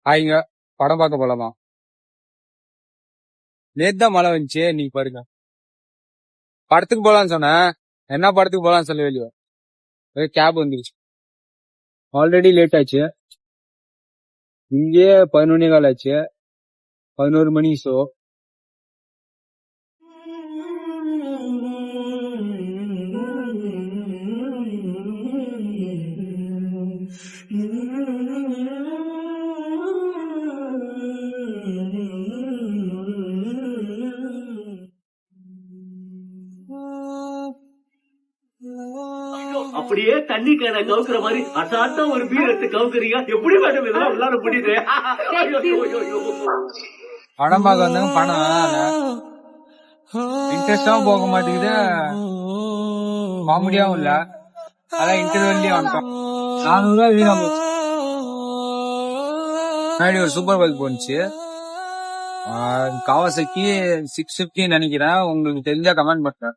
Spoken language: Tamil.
ஆயிங்க படம் பார்க்க போலாமா? நேத்து தான் மழை வந்துச்சு, நீங்க பாருங்க. படத்துக்கு போலான்னு சொன்னேன். என்ன படத்துக்கு போலான்னு சொல்லவே இல்லையோ. கேப் வந்துருச்சு. ஆல்ரெடி லேட் ஆச்சு. இங்கே 11:15 ஆச்சு. 11 மணி ஷோ. அப்படியே தண்ணி கேன கவுக்குற மாதிரி அசால்ட்டா ஒரு பீர் எடுத்து கவுக்குறீங்க. எப்படி மேடம் இதெல்லாம் உள்ளார முடியுது? படம் பார்க்க வந்தாங்க, படம் இன்ட்ரெஸ்டாவும் போக மாட்டேங்குது, காமெடியாவும் இல்ல. அதான் இன்டர்வெல்லயே வந்துட்டோம். 400 ரூபாய் வீணா போச்சு. முன்னாடி ஒரு சூப்பர் பைக் போனுச்சு, காவாசக்கி 650 நினைக்கிறேன். உங்களுக்கு தெரிஞ்சா கமெண்ட் பண்ணுறேன்.